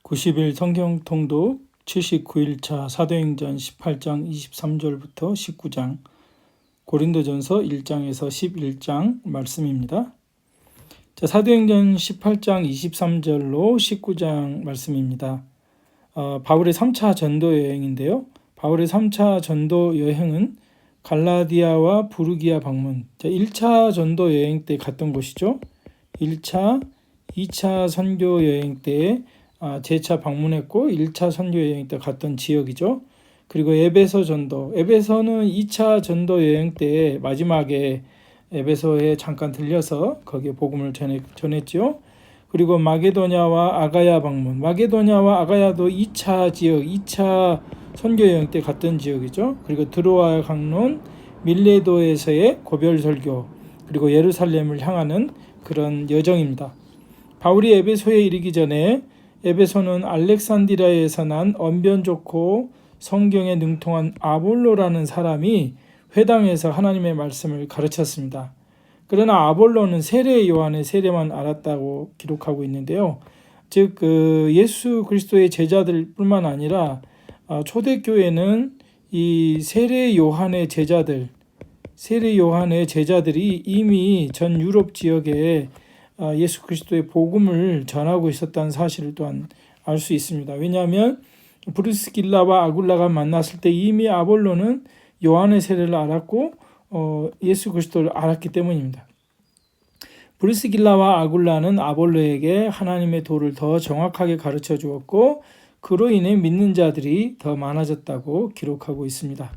90일 성경 통독 79일차 사도행전 18장 23절부터 19장, 고린도전서 1장에서 11장 말씀입니다. 자, 사도행전 18장 23절로 19장 말씀입니다. 바울의 3차 전도 여행인데요. 바울의 3차 전도 여행은 갈라디아와 부르기아 방문, 1차 전도 여행 때 갔던 곳이죠. 1차, 2차 선교 여행 때 재차 방문했고 1차 선교 여행 때 갔던 지역이죠. 그리고 에베소 전도, 에베소는 2차 전도 여행 때 마지막에 에베소에 잠깐 들려서 거기에 복음을 전했죠. 그리고 마게도냐와 아가야 방문, 마게도냐와 아가야도 2차 지역, 2차 선교 여행 때 갔던 지역이죠. 그리고 드로아 강론, 밀레도에서의 고별 설교, 그리고 예루살렘을 향하는 그런 여정입니다. 바울이 에베소에 이르기 전에 에베소는 알렉산드리아에서 난 언변 좋고 성경에 능통한 아볼로라는 사람이 회당에서 하나님의 말씀을 가르쳤습니다. 그러나 아볼로는 세례 요한의 세례만 알았다고 기록하고 있는데요. 즉 예수 그리스도의 제자들뿐만 아니라 초대교회는 이 세례 요한의 제자들이 이미 전 유럽 지역에 예수 그리스도의 복음을 전하고 있었다는 사실을 또한 알 수 있습니다. 왜냐하면 브리스길라와 아굴라가 만났을 때 이미 아볼로는 요한의 세례를 알았고 예수 그리스도를 알았기 때문입니다. 브리스길라와 아굴라는 아볼로에게 하나님의 도를 더 정확하게 가르쳐 주었고 그로 인해 믿는 자들이 더 많아졌다고 기록하고 있습니다.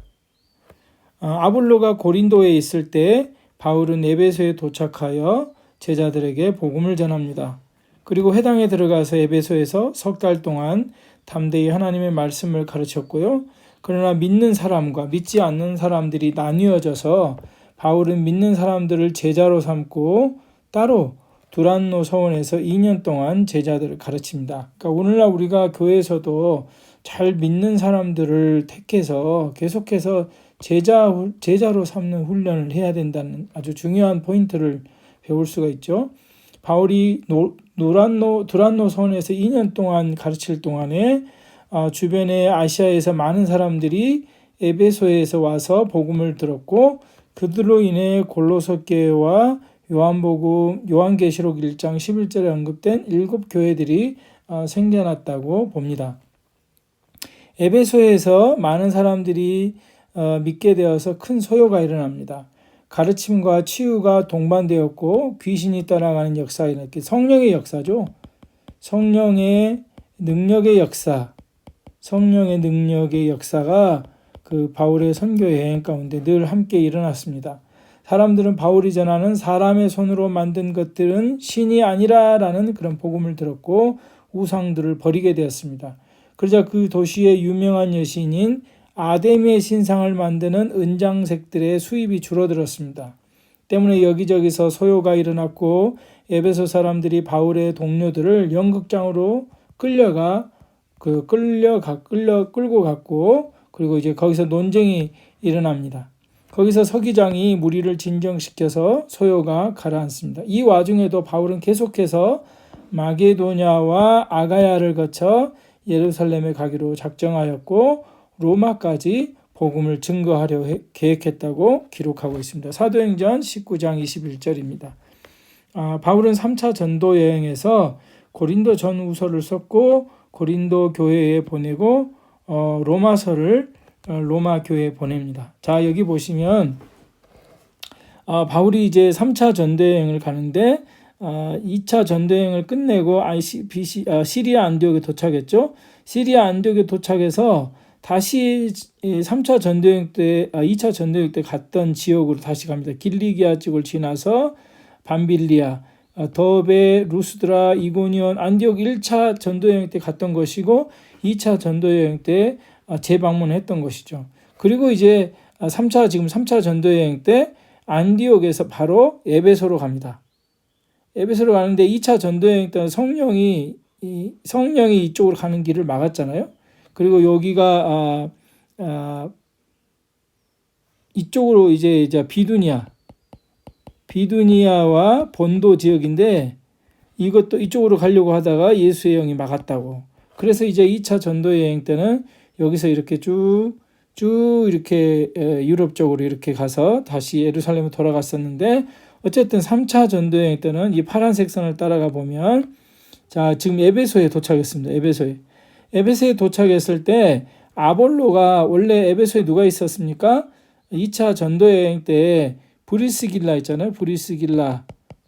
아볼로가 고린도에 있을 때 바울은 에베소에 도착하여 제자들에게 복음을 전합니다. 그리고 회당에 들어가서 에베소에서 석 달 동안 담대히 하나님의 말씀을 가르쳤고요. 그러나 믿는 사람과 믿지 않는 사람들이 나뉘어져서 바울은 믿는 사람들을 제자로 삼고 따로 두란노 서원에서 2년 동안 제자들을 가르칩니다. 그러니까 오늘날 우리가 교회에서도 잘 믿는 사람들을 택해서 계속해서 제자로 삼는 훈련을 해야 된다는 아주 중요한 포인트를 배울 수가 있죠. 바울이 두란노 서원에서 2년 동안 가르칠 동안에 주변의 아시아에서 많은 사람들이 에베소에서 와서 복음을 들었고 그들로 인해 골로새 교회와 요한계시록 1장 11절에 언급된 7교회들이 생겨났다고 봅니다. 에베소에서 많은 사람들이 믿게 되어서 큰 소요가 일어납니다. 가르침과 치유가 동반되었고 귀신이 떠나가는 역사가 일어났기, 성령의 역사죠. 성령의 능력의 역사가 그 바울의 선교 여행 가운데 늘 함께 일어났습니다. 사람들은 바울이 전하는 사람의 손으로 만든 것들은 신이 아니라라는 그런 복음을 들었고 우상들을 버리게 되었습니다. 그러자 그 도시의 유명한 여신인 아데미의 신상을 만드는 은장색들의 수입이 줄어들었습니다. 때문에 여기저기서 소요가 일어났고 에베소 사람들이 바울의 동료들을 연극장으로 끌고 갔고 그리고 이제 거기서 논쟁이 일어납니다. 거기서 서기장이 무리를 진정시켜서 소요가 가라앉습니다. 이 와중에도 바울은 계속해서 마게도냐와 아가야를 거쳐 예루살렘에 가기로 작정하였고 로마까지 복음을 증거하려 계획했다고 기록하고 있습니다. 사도행전 19장 21절입니다. 바울은 3차 전도 여행에서 고린도 전후서를 썼고 고린도 교회에 보내고 로마서를 로마 교회에 보냅니다. 자, 여기 보시면 바울이 이제 3차 전도 여행을 가는데 2차 전도 여행을 끝내고 시리아 안디옥에 도착했죠. 시리아 안디옥에 도착해서 다시 3차 전도여행 때, 2차 전도여행 때 갔던 지역으로 다시 갑니다. 길리기아 쪽을 지나서 밤빌리아, 더베, 루스드라, 이고니온, 안디옥 1차 전도여행 때 갔던 것이고 2차 전도여행 때 재방문했던 것이죠. 그리고 이제 3차 전도여행 때 안디옥에서 바로 에베소로 갑니다. 에베소로 가는데 2차 전도여행 때 성령이 이쪽으로 가는 길을 막았잖아요. 그리고 여기가 이쪽으로 이제 비두니아와 본도 지역인데 이것도 이쪽으로 가려고 하다가 예수의 영이 막았다고. 그래서 이제 2차 전도 여행 때는 여기서 이렇게 쭉 이렇게 유럽 쪽으로 이렇게 가서 다시 예루살렘으로 돌아갔었는데, 어쨌든 3차 전도 여행 때는 이 파란색 선을 따라가 보면, 자, 지금 에베소에 도착했습니다. 에베소에 도착했을 때 아볼로가, 원래 에베소에 누가 있었습니까? 2차 전도 여행 때 브리스길라 있잖아요.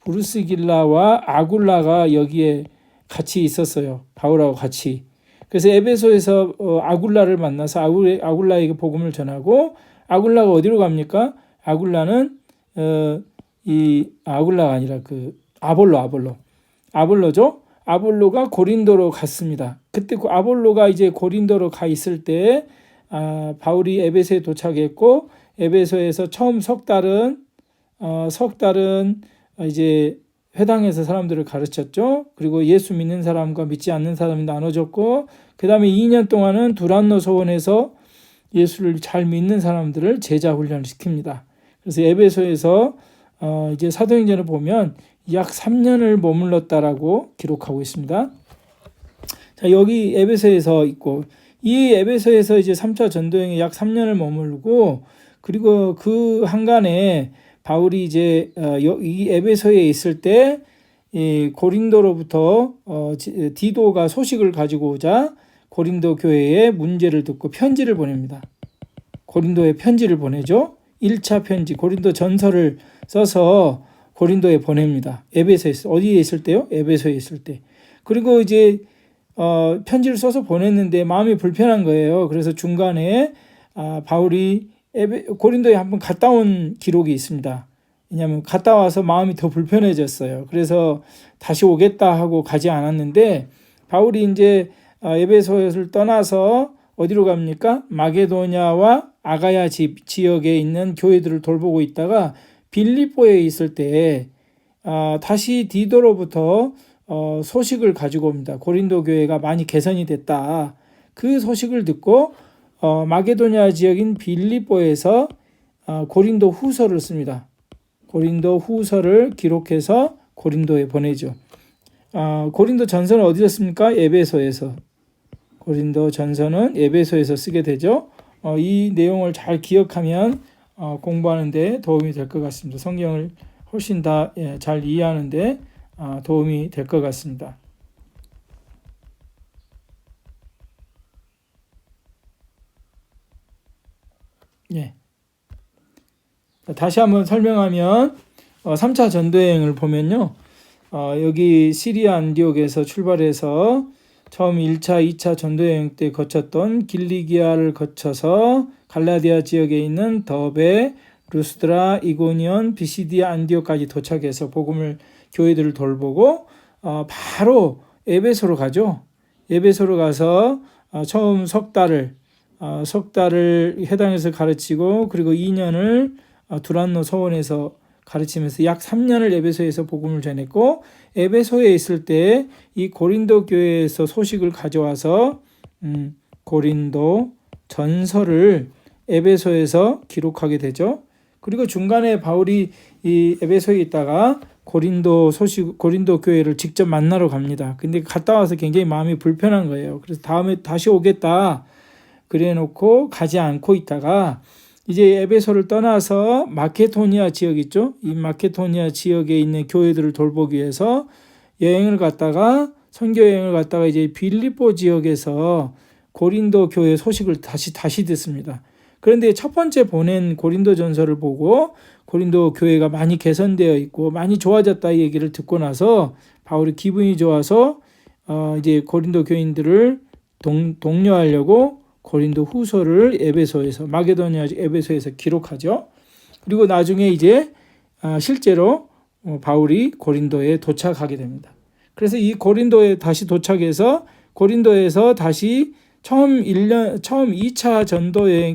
브리스길라와 아굴라가 여기에 같이 있었어요. 바울하고 같이. 그래서 에베소에서 아굴라를 만나서 아굴라에게 복음을 전하고, 아굴라가 어디로 갑니까? 아굴라는 이 아굴라가 아니라 그 아볼로죠. 아볼로가 고린도로 갔습니다. 그때 그 아볼로가 이제 고린도로 가 있을 때 바울이 에베소에 도착했고, 에베소에서 처음 석 달은 이제 회당에서 사람들을 가르쳤죠. 그리고 예수 믿는 사람과 믿지 않는 사람이 나눠졌고, 그 다음에 2년 동안은 두란노 소원에서 예수를 잘 믿는 사람들을 제자 훈련을 시킵니다. 그래서 에베소에서 이제 사도행전을 보면 약 3년을 머물렀다라고 기록하고 있습니다. 자, 여기 에베소에서 있고, 이 에베소에서 이제 3차 전도행에 약 3년을 머물고, 그리고 그 한간에 바울이 이제 이 에베소에 있을 때 고린도로부터 디도가 소식을 가지고 오자 고린도 교회에 문제를 듣고 편지를 보냅니다. 고린도에 편지를 보내죠. 1차 편지, 고린도 전서를 써서 고린도에 보냅니다. 에베소에 어디에 있을 때요? 에베소에 있을 때. 그리고 이제 편지를 써서 보냈는데 마음이 불편한 거예요. 그래서 중간에 바울이 고린도에 한번 갔다 온 기록이 있습니다. 왜냐하면 갔다 와서 마음이 더 불편해졌어요. 그래서 다시 오겠다 하고 가지 않았는데, 바울이 이제 에베소를 떠나서 어디로 갑니까? 마게도냐와 아가야 지역에 있는 교회들을 돌보고 있다가 빌립보에 있을 때 다시 디도로부터 소식을 가지고 옵니다. 고린도 교회가 많이 개선이 됐다. 그 소식을 듣고 마게도냐 지역인 빌립보에서 고린도 후서를 씁니다. 고린도 후서를 기록해서 고린도에 보내죠. 고린도 전서는 어디서 씁니까? 에베소에서. 고린도 전서는 에베소에서 쓰게 되죠. 이 내용을 잘 기억하면 공부하는 데 도움이 될 것 같습니다. 성경을 훨씬 더 잘 이해하는 데 도움이 될 것 같습니다. 예. 다시 한번 설명하면 3차 전도여행을 보면요. 여기 시리아 안디옥에서 출발해서 처음 1차, 2차 전도여행 때 거쳤던 길리기아를 거쳐서 갈라디아 지역에 있는 더베, 루스드라, 이고니온, 비시디아, 안디옥까지 도착해서 복음을 교회들을 돌보고 바로 에베소로 가죠. 에베소로 가서 처음 석 달을 회당에서 가르치고, 그리고 2년을 두란노 서원에서 가르치면서 약 3년을 에베소에서 복음을 전했고, 에베소에 있을 때 이 고린도 교회에서 소식을 가져와서 고린도 전서를 에베소에서 기록하게 되죠. 그리고 중간에 바울이 이 에베소에 있다가 고린도 교회를 직접 만나러 갑니다. 근데 갔다 와서 굉장히 마음이 불편한 거예요. 그래서 다음에 다시 오겠다 그래 놓고 가지 않고 있다가 이제 에베소를 떠나서 마케도니아 지역 있죠. 이 마케도니아 지역에 있는 교회들을 돌보기 위해서 선교 여행을 갔다가 이제 빌립보 지역에서 고린도 교회 소식을 다시 듣습니다. 그런데 첫 번째 보낸 고린도 전서를 보고 고린도 교회가 많이 개선되어 있고 많이 좋아졌다 이 얘기를 듣고 나서 바울이 기분이 좋아서 이제 고린도 교인들을 독려하려고 고린도 후서를 마게도니아 에베소에서 기록하죠. 그리고 나중에 이제 실제로 바울이 고린도에 도착하게 됩니다. 그래서 이 고린도에 다시 도착해서 고린도에서 다시 처음 2차 전도 여행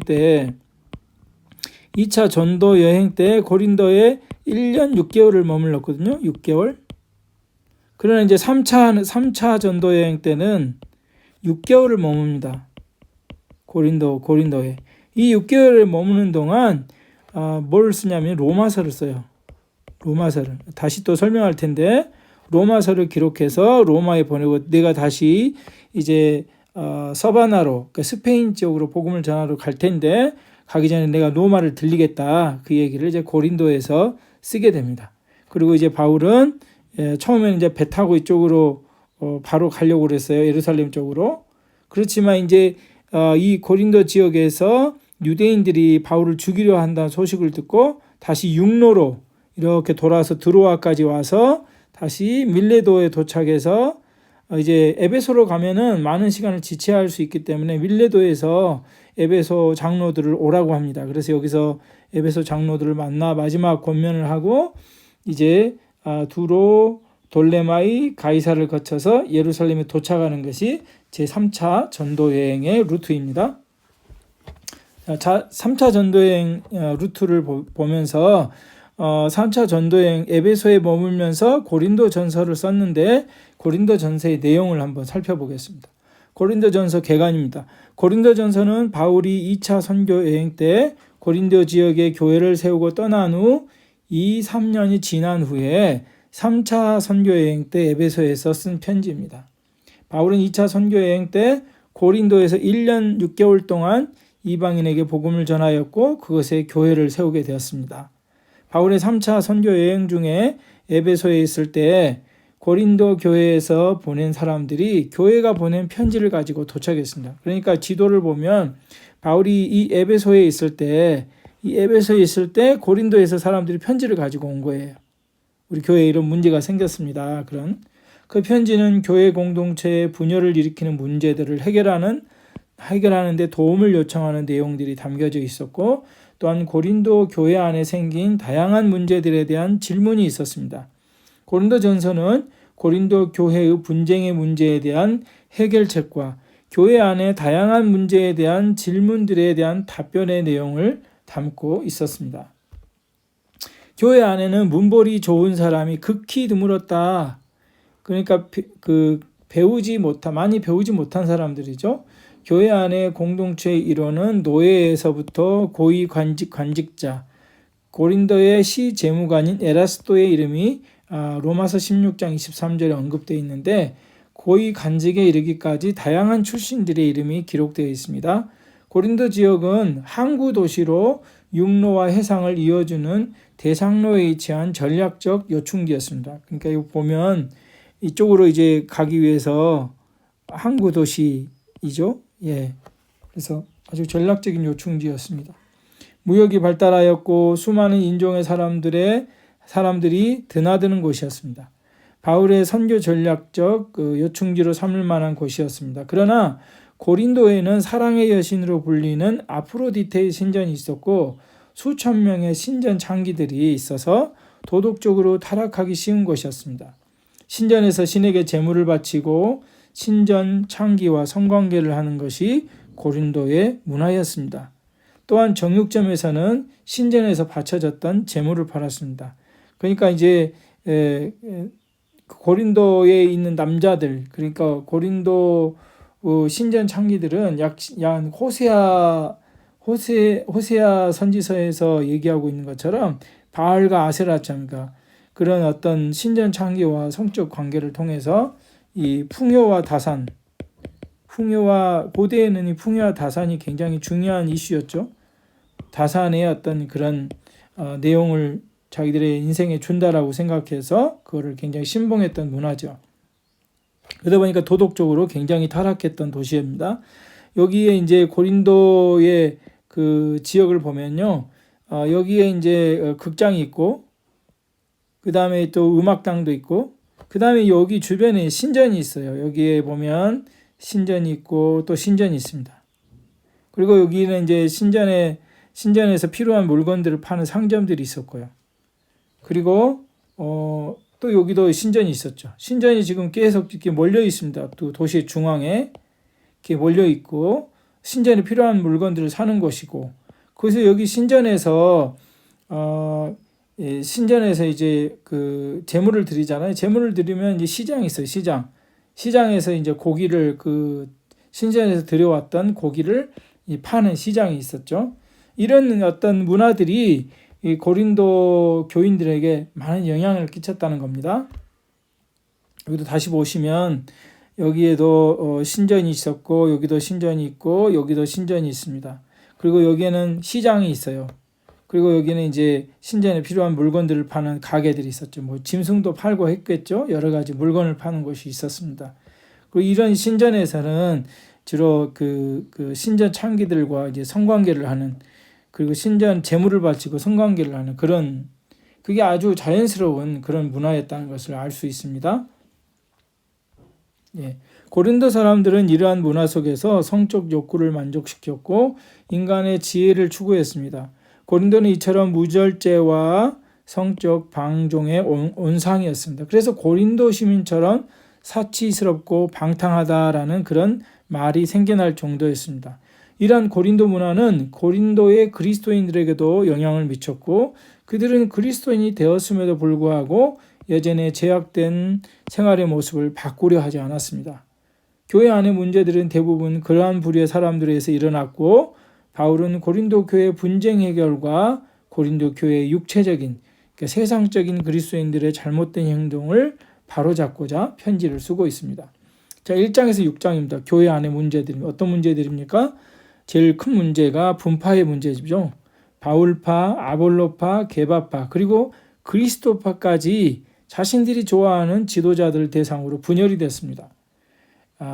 때 고린도에 1년 6개월을 머물렀거든요. 6개월. 그러나 이제 3차 전도 여행 때는 6개월을 머뭅니다. 고린도에. 이 6개월을 머무는 동안 뭘 쓰냐면 로마서를 써요. 로마서를. 다시 또 설명할 텐데 로마서를 기록해서 로마에 보내고 내가 다시 이제 서바나로 그러니까 스페인 쪽으로 복음을 전하러 갈 텐데 가기 전에 내가 로마를 들리겠다. 그 얘기를 이제 고린도에서 쓰게 됩니다. 그리고 이제 바울은 처음에는 이제 배 타고 이쪽으로 바로 가려고 그랬어요. 예루살렘 쪽으로. 그렇지만 이제 이 고린도 지역에서 유대인들이 바울을 죽이려 한다는 소식을 듣고 다시 육로로 이렇게 돌아서 드로아까지 와서 다시 밀레도에 도착해서 이제 에베소로 가면은 많은 시간을 지체할 수 있기 때문에 밀레도에서 에베소 장로들을 오라고 합니다. 그래서 여기서 에베소 장로들을 만나 마지막 권면을 하고 이제 두로, 돌레마이, 가이사를 거쳐서 예루살렘에 도착하는 것이 제3차 전도 여행의 루트입니다. 3차 전도여행 루트를 보면서 3차 전도여행 에베소에 머물면서 고린도 전서를 썼는데 고린도 전서의 내용을 한번 살펴보겠습니다. 고린도 전서 개관입니다. 고린도 전서는 바울이 2차 선교 여행 때 고린도 지역에 교회를 세우고 떠난 후 2-3년이 지난 후에 3차 선교 여행 때 에베소에서 쓴 편지입니다. 바울은 2차 선교 여행 때 고린도에서 1년 6개월 동안 이방인에게 복음을 전하였고 그것에 교회를 세우게 되었습니다. 바울의 3차 선교 여행 중에 에베소에 있을 때 고린도 교회에서 보낸 사람들이 교회가 보낸 편지를 가지고 도착했습니다. 그러니까 지도를 보면 바울이 이 에베소에 있을 때 고린도에서 사람들이 편지를 가지고 온 거예요. 우리 교회에 이런 문제가 생겼습니다. 그 편지는 교회 공동체의 분열을 일으키는 문제들을 해결하는 데 도움을 요청하는 내용들이 담겨져 있었고 또한 고린도 교회 안에 생긴 다양한 문제들에 대한 질문이 있었습니다. 고린도 전서는 고린도 교회의 분쟁의 문제에 대한 해결책과 교회 안에 다양한 문제에 대한 질문들에 대한 답변의 내용을 담고 있었습니다. 교회 안에는 문벌이 좋은 사람이 극히 드물었다. 그러니까 많이 배우지 못한 사람들이죠. 교회 안에 공동체의 일원은 노예에서부터 고위 관직자, 고린도의 시재무관인 에라스도의 이름이 로마서 16장 23절에 언급되어 있는데 고위 관직에 이르기까지 다양한 출신들의 이름이 기록되어 있습니다. 고린도 지역은 항구 도시로 육로와 해상을 이어주는 대상로에 위치한 전략적 요충지였습니다. 그러니까 이거 보면 이쪽으로 이제 가기 위해서 항구 도시이죠. 그래서 아주 전략적인 요충지였습니다. 무역이 발달하였고 수많은 인종의 사람들이 드나드는 곳이었습니다. 바울의 선교 전략적 요충지로 삼을 만한 곳이었습니다. 그러나 고린도에는 사랑의 여신으로 불리는 아프로디테의 신전이 있었고 수천 명의 신전 창기들이 있어서 도덕적으로 타락하기 쉬운 곳이었습니다. 신전에서 신에게 제물을 바치고 신전 창기와 성관계를 하는 것이 고린도의 문화였습니다. 또한 정육점에서는 신전에서 바쳐졌던 제물을 팔았습니다. 그러니까 이제 고린도에 있는 남자들, 그러니까 고린도 신전 창기들은 약 호세아 선지서에서 얘기하고 있는 것처럼 바알과 아세라짱과 그런 어떤 신전 창기와 성적 관계를 통해서 이 고대에는 이 풍요와 다산이 굉장히 중요한 이슈였죠. 다산의 어떤 그런 내용을 자기들의 인생에 준다라고 생각해서 그거를 굉장히 신봉했던 문화죠. 그러다 보니까 도덕적으로 굉장히 타락했던 도시입니다. 여기에 이제 고린도의 그 지역을 보면요, 여기에 이제 극장이 있고, 그 다음에 또 음악당도 있고, 그 다음에 여기 주변에 신전이 있어요. 여기에 보면 신전이 있고 또 신전이 있습니다. 그리고 여기는 이제 신전에서 필요한 물건들을 파는 상점들이 있었고요. 그리고 또 여기도 신전이 있었죠. 신전이 지금 계속 이렇게 몰려 있습니다. 또 도시 중앙에 이렇게 몰려 있고 신전에 필요한 물건들을 사는 곳이고, 그래서 여기 신전에서 이제 그 제물을 드리잖아요. 제물을 드리면 이제 시장이 있어요. 시장에서 이제 고기를 그 신전에서 들여왔던 고기를 파는 시장이 있었죠. 이런 어떤 문화들이 이 고린도 교인들에게 많은 영향을 끼쳤다는 겁니다. 여기도 다시 보시면 여기에도 신전이 있었고 여기도 신전이 있고 여기도 신전이 있습니다. 그리고 여기에는 시장이 있어요. 그리고 여기는 이제 신전에 필요한 물건들을 파는 가게들이 있었죠. 뭐 짐승도 팔고 했겠죠. 여러 가지 물건을 파는 곳이 있었습니다. 그리고 이런 신전에서는 주로 그 신전 창기들과 이제 성관계를 하는, 그리고 신전 제물을 바치고 성관계를 하는 그런, 그게 아주 자연스러운 그런 문화였다는 것을 알 수 있습니다. 예. 고린도 사람들은 이러한 문화 속에서 성적 욕구를 만족시켰고 인간의 지혜를 추구했습니다. 고린도는 이처럼 무절제와 성적 방종의 온상이었습니다. 그래서 고린도 시민처럼 사치스럽고 방탕하다라는 그런 말이 생겨날 정도였습니다. 이러한 고린도 문화는 고린도의 그리스도인들에게도 영향을 미쳤고 그들은 그리스도인이 되었음에도 불구하고 여전히 제약된 생활의 모습을 바꾸려 하지 않았습니다. 교회 안의 문제들은 대부분 그러한 부류의 사람들에서 일어났고 바울은 고린도 교회 분쟁 해결과 고린도 교회의 육체적인, 그러니까 세상적인 그리스도인들의 잘못된 행동을 바로잡고자 편지를 쓰고 있습니다. 자, 1장에서 6장입니다. 교회 안의 문제들이 어떤 문제들입니까? 제일 큰 문제가 분파의 문제죠. 바울파, 아볼로파, 게바파, 그리고 그리스도파까지 자신들이 좋아하는 지도자들 대상으로 분열이 됐습니다.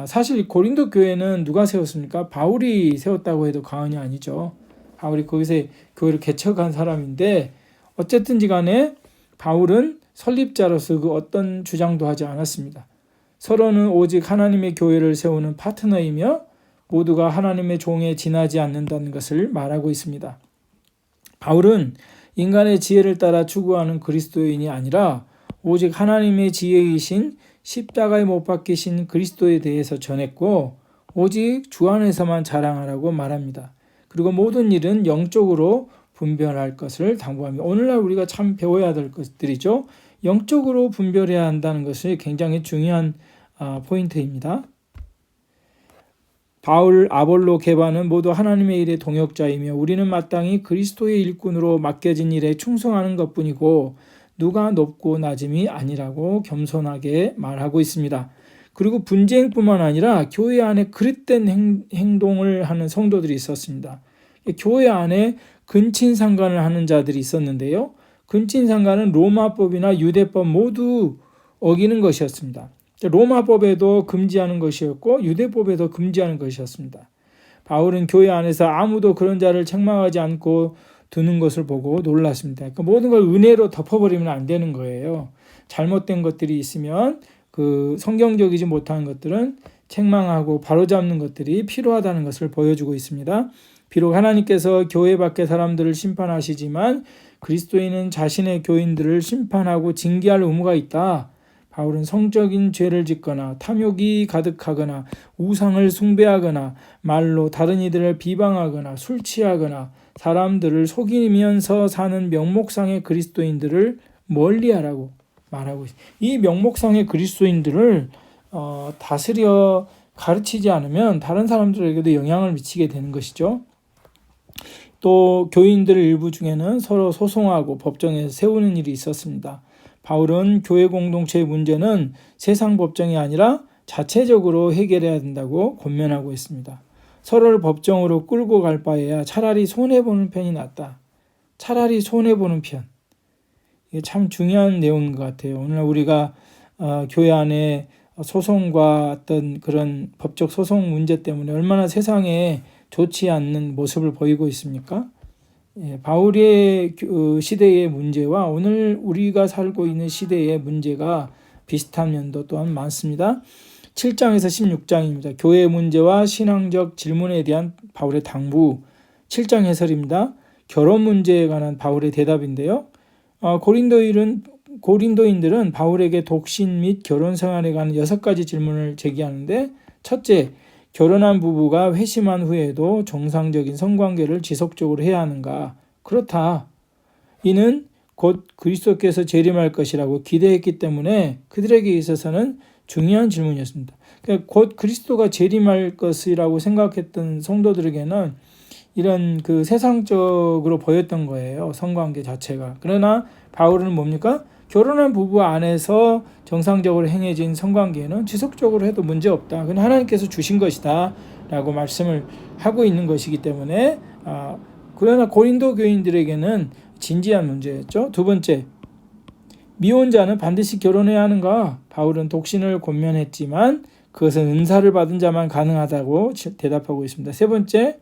사실 고린도 교회는 누가 세웠습니까? 바울이 세웠다고 해도 과언이 아니죠. 바울이 거기서 교회를 개척한 사람인데 어쨌든지 간에 바울은 설립자로서 그 어떤 주장도 하지 않았습니다. 서로는 오직 하나님의 교회를 세우는 파트너이며 모두가 하나님의 종에 지나지 않는다는 것을 말하고 있습니다. 바울은 인간의 지혜를 따라 추구하는 그리스도인이 아니라 오직 하나님의 지혜이신 십자가에 못 박히신 그리스도에 대해서 전했고 오직 주 안에서만 자랑하라고 말합니다. 그리고 모든 일은 영적으로 분별할 것을 당부합니다. 오늘날 우리가 참 배워야 될 것들이죠. 영적으로 분별해야 한다는 것이 굉장히 중요한 포인트입니다. 바울, 아볼로, 게바는 모두 하나님의 일의 동역자이며 우리는 마땅히 그리스도의 일꾼으로 맡겨진 일에 충성하는 것뿐이고 누가 높고 낮음이 아니라고 겸손하게 말하고 있습니다. 그리고 분쟁뿐만 아니라 교회 안에 그릇된 행동을 하는 성도들이 있었습니다. 교회 안에 근친상간을 하는 자들이 있었는데요. 근친상간은 로마법이나 유대법 모두 어기는 것이었습니다. 로마법에도 금지하는 것이었고 유대법에도 금지하는 것이었습니다. 바울은 교회 안에서 아무도 그런 자를 책망하지 않고 두는 것을 보고 놀랐습니다. 그러니까 모든 걸 은혜로 덮어버리면 안 되는 거예요. 잘못된 것들이 있으면 그 성경적이지 못한 것들은 책망하고 바로잡는 것들이 필요하다는 것을 보여주고 있습니다. 비록 하나님께서 교회 밖의 사람들을 심판하시지만 그리스도인은 자신의 교인들을 심판하고 징계할 의무가 있다. 바울은 성적인 죄를 짓거나 탐욕이 가득하거나 우상을 숭배하거나 말로 다른 이들을 비방하거나 술 취하거나 사람들을 속이면서 사는 명목상의 그리스도인들을 멀리하라고 말하고 있습니다. 이 명목상의 그리스도인들을 다스려 가르치지 않으면 다른 사람들에게도 영향을 미치게 되는 것이죠. 또 교인들 일부 중에는 서로 소송하고 법정에서 세우는 일이 있었습니다. 바울은 교회 공동체의 문제는 세상 법정이 아니라 자체적으로 해결해야 된다고 권면하고 있습니다. 서로를 법정으로 끌고 갈 바에야 차라리 손해보는 편이 낫다. 차라리 손해보는 편. 이게 참 중요한 내용인 것 같아요. 오늘 우리가 교회 안에 소송과 어떤 그런 법적 소송 문제 때문에 얼마나 세상에 좋지 않는 모습을 보이고 있습니까? 바울의 시대의 문제와 오늘 우리가 살고 있는 시대의 문제가 비슷한 면도 또한 많습니다. 7장에서 16장입니다. 교회 문제와 신앙적 질문에 대한 바울의 당부. 7장 해설입니다. 결혼 문제에 관한 바울의 대답인데요. 고린도인들은 바울에게 독신 및 결혼 생활에 관한 6가지 질문을 제기하는데, 첫째, 결혼한 부부가 회심한 후에도 정상적인 성관계를 지속적으로 해야 하는가? 그렇다. 이는 곧 그리스도께서 재림할 것이라고 기대했기 때문에 그들에게 있어서는 중요한 질문이었습니다. 그러니까 곧 그리스도가 재림할 것이라고 생각했던 성도들에게는 이런 그 세상적으로 보였던 거예요. 성관계 자체가. 그러나 바울은 뭡니까? 결혼한 부부 안에서 정상적으로 행해진 성관계는 지속적으로 해도 문제없다. 그건 하나님께서 주신 것이다 라고 말씀을 하고 있는 것이기 때문에 그러나 고린도 교인들에게는 진지한 문제였죠. 두 번째, 미혼자는 반드시 결혼해야 하는가? 바울은 독신을 권면했지만 그것은 은사를 받은 자만 가능하다고 대답하고 있습니다. 세 번째,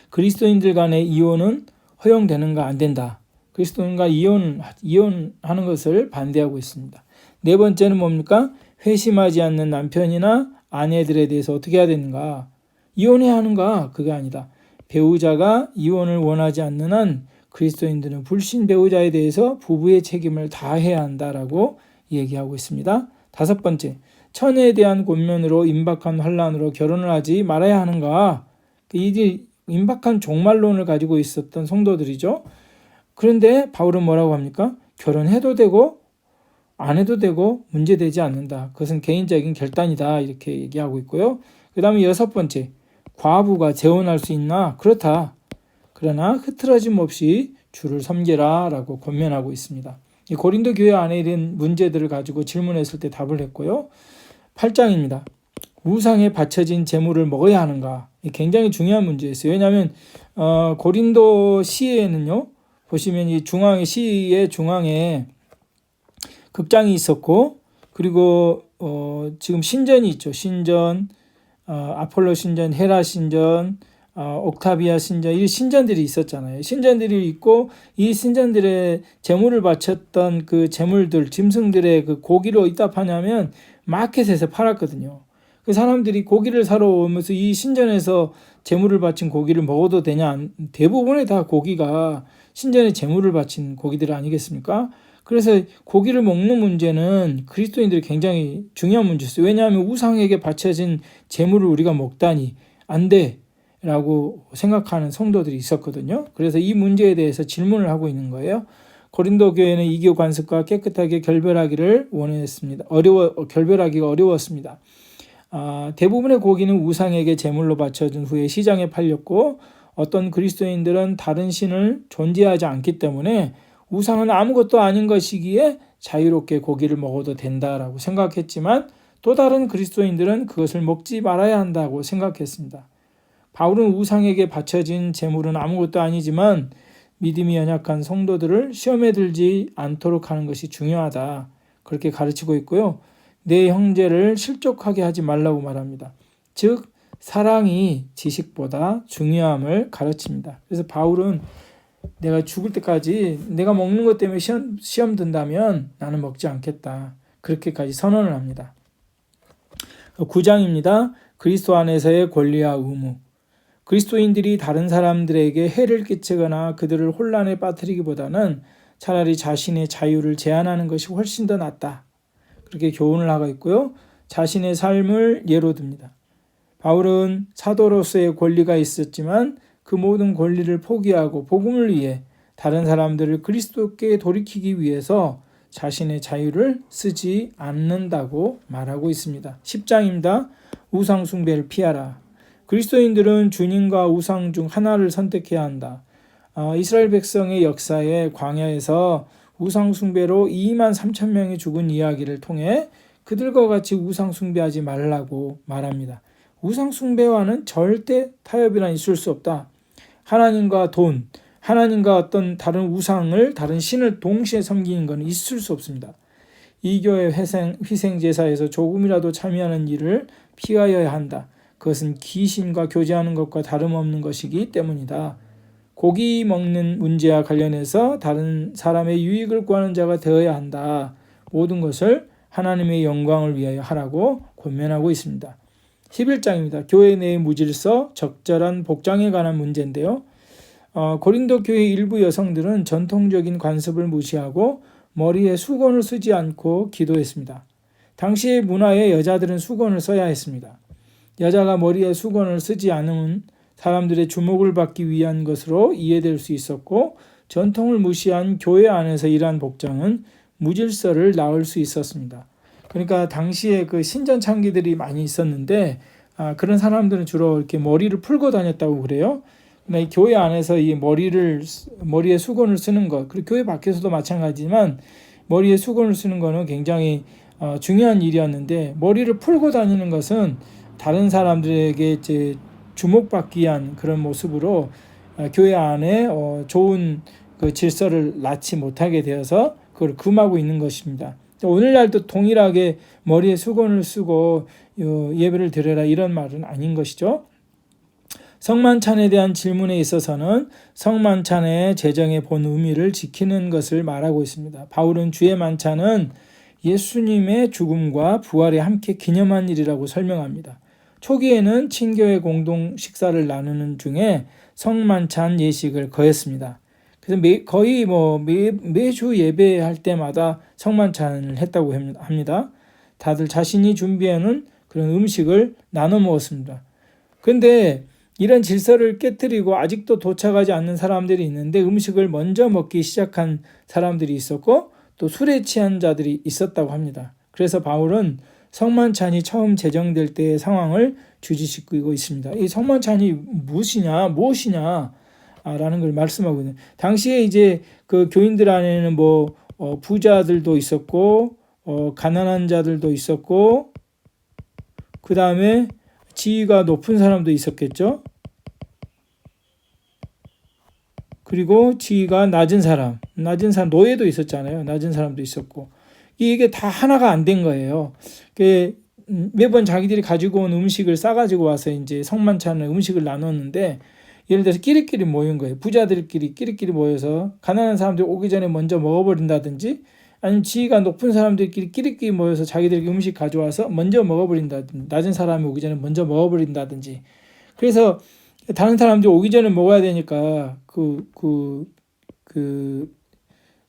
그리스도인들 간의 이혼은 허용되는가? 안 된다. 그리스도인과 이혼하는 것을 반대하고 있습니다. 네 번째는 뭡니까? 회심하지 않는 남편이나 아내들에 대해서 어떻게 해야 되는가? 이혼해야 하는가? 그게 아니다. 배우자가 이혼을 원하지 않는 한 그리스도인들은 불신 배우자에 대해서 부부의 책임을 다해야 한다라고 얘기하고 있습니다. 다섯 번째, 처녀에 대한 권면으로 임박한 환란으로 결혼을 하지 말아야 하는가? 이게 임박한 종말론을 가지고 있었던 성도들이죠. 그런데 바울은 뭐라고 합니까? 결혼해도 되고 안 해도 되고 문제되지 않는다. 그것은 개인적인 결단이다. 이렇게 얘기하고 있고요. 그 다음에 여섯 번째, 과부가 재혼할 수 있나? 그렇다. 그러나 흐트러짐 없이 주를 섬기라 라고 권면하고 있습니다. 이 고린도 교회 안에 이런 문제들을 가지고 질문했을 때 답을 했고요. 8장입니다. 우상에 바쳐진 제물을 먹어야 하는가? 굉장히 중요한 문제였어요. 왜냐하면 고린도 시에는요. 보시면 이 시의 중앙에 극장이 있었고 그리고 지금 신전이 있죠. 신전, 아폴로 신전, 헤라 신전, 옥타비아 신전, 이 신전들이 있었잖아요. 신전들이 있고 이 신전들의 제물을 바쳤던 그 제물들, 짐승들의 그 고기를 어디다 파냐면 마켓에서 팔았거든요. 그 사람들이 고기를 사러 오면서 이 신전에서 제물을 바친 고기를 먹어도 되냐? 대부분의 다 고기가 신전에 제물을 바친 고기들 아니겠습니까? 그래서 고기를 먹는 문제는 그리스도인들이 굉장히 중요한 문제였어요. 왜냐하면 우상에게 바쳐진 제물을 우리가 먹다니 안 돼 라고 생각하는 성도들이 있었거든요. 그래서 이 문제에 대해서 질문을 하고 있는 거예요. 고린도 교회는 이교 관습과 깨끗하게 결별하기를 원했습니다. 결별하기가 어려웠습니다. 대부분의 고기는 우상에게 제물로 바쳐진 후에 시장에 팔렸고 어떤 그리스도인들은 다른 신을 존재하지 않기 때문에 우상은 아무것도 아닌 것이기에 자유롭게 고기를 먹어도 된다라고 생각했지만 또 다른 그리스도인들은 그것을 먹지 말아야 한다고 생각했습니다. 바울은 우상에게 바쳐진 제물은 아무것도 아니지만 믿음이 연약한 성도들을 시험에 들지 않도록 하는 것이 중요하다. 그렇게 가르치고 있고요. 내 형제를 실족하게 하지 말라고 말합니다. 즉 사랑이 지식보다 중요함을 가르칩니다. 그래서 바울은 내가 죽을 때까지 내가 먹는 것 때문에 시험 든다면 나는 먹지 않겠다. 그렇게까지 선언을 합니다. 9장입니다. 그리스도 안에서의 권리와 의무. 그리스도인들이 다른 사람들에게 해를 끼치거나 그들을 혼란에 빠뜨리기보다는 차라리 자신의 자유를 제한하는 것이 훨씬 더 낫다. 그렇게 교훈을 하고 있고요. 자신의 삶을 예로 듭니다. 바울은 사도로서의 권리가 있었지만 그 모든 권리를 포기하고 복음을 위해 다른 사람들을 그리스도께 돌이키기 위해서 자신의 자유를 쓰지 않는다고 말하고 있습니다. 10장입니다. 우상 숭배를 피하라. 그리스도인들은 주님과 우상 중 하나를 선택해야 한다. 이스라엘 백성의 역사에 광야에서 우상 숭배로 2만 3천 명이 죽은 이야기를 통해 그들과 같이 우상 숭배하지 말라고 말합니다. 우상 숭배와는 절대 타협이란 있을 수 없다. 하나님과 돈, 하나님과 어떤 다른 우상을, 다른 신을 동시에 섬기는 것은 있을 수 없습니다. 이 교회 희생제사에서 조금이라도 참여하는 일을 피하여야 한다. 그것은 귀신과 교제하는 것과 다름없는 것이기 때문이다. 고기 먹는 문제와 관련해서 다른 사람의 유익을 구하는 자가 되어야 한다. 모든 것을 하나님의 영광을 위하여 하라고 권면하고 있습니다. 11장입니다. 교회 내의 무질서, 적절한 복장에 관한 문제인데요. 고린도 교회 일부 여성들은 전통적인 관습을 무시하고 머리에 수건을 쓰지 않고 기도했습니다. 당시의 문화에 여자들은 수건을 써야 했습니다. 여자가 머리에 수건을 쓰지 않으면 사람들의 주목을 받기 위한 것으로 이해될 수 있었고 전통을 무시한 교회 안에서 이러한 복장은 무질서를 낳을 수 있었습니다. 그러니까 당시에 그 신전 창기들이 많이 있었는데 그런 사람들은 주로 이렇게 머리를 풀고 다녔다고 그래요. 이 교회 안에서 이 머리에 수건을 쓰는 것, 그리고 교회 밖에서도 마찬가지지만 머리에 수건을 쓰는 것은 굉장히 중요한 일이었는데 머리를 풀고 다니는 것은 다른 사람들에게 이제 주목받기 위한 그런 모습으로 교회 안에 좋은 그 질서를 낳지 못하게 되어서 그걸 금하고 있는 것입니다. 오늘날도 동일하게 머리에 수건을 쓰고 예배를 드려라 이런 말은 아닌 것이죠. 성만찬에 대한 질문에 있어서는 성만찬의 제정의 본 의미를 지키는 것을 말하고 있습니다. 바울은 주의 만찬은 예수님의 죽음과 부활에 함께 기념한 일이라고 설명합니다. 초기에는 친교회 공동 식사를 나누는 중에 성만찬 예식을 거했습니다. 그래서 거의 매주 예배할 때마다 성만찬을 했다고 합니다. 다들 자신이 준비하는 그런 음식을 나눠 먹었습니다. 그런데 이런 질서를 깨뜨리고 아직도 도착하지 않는 사람들이 있는데 음식을 먼저 먹기 시작한 사람들이 있었고 또 술에 취한 자들이 있었다고 합니다. 그래서 바울은 성만찬이 처음 제정될 때의 상황을 주지시키고 있습니다. 이 성만찬이 무엇이냐 라는 걸 말씀하고 있는. 당시에 이제 그 교인들 안에는 부자들도 있었고 가난한 자들도 있었고 그 다음에 지위가 높은 사람도 있었겠죠. 그리고 지위가 낮은 사람 노예도 있었잖아요. 낮은 사람도 있었고 이게 다 하나가 안 된 거예요. 매번 자기들이 가지고 온 음식을 싸가지고 와서 이제 성만찬을 음식을 나눴는데 예를 들어서 끼리끼리 모인 거예요. 부자들끼리 끼리끼리 모여서 가난한 사람들이 오기 전에 먼저 먹어버린다든지 아니면 지위가 높은 사람들끼리 끼리끼리 모여서 자기들에게 음식 가져와서 먼저 먹어버린다든지 낮은 사람이 오기 전에 먼저 먹어버린다든지 그래서 다른 사람들이 오기 전에 먹어야 되니까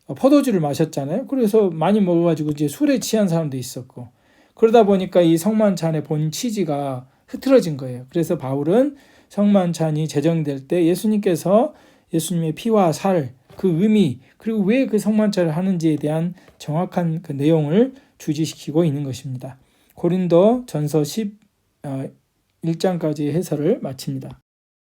포도주를 마셨잖아요. 그래서 많이 먹어가지고 이제 술에 취한 사람도 있었고 그러다 보니까 이 성만찬의 본 취지가 흐트러진 거예요. 그래서 바울은 성만찬이 제정될 때 예수님께서 예수님의 피와 살 그 의미 그리고 왜 그 성만찬을 하는지에 대한 정확한 그 내용을 주지시키고 있는 것입니다. 고린도 전서 11장까지 해설을 마칩니다.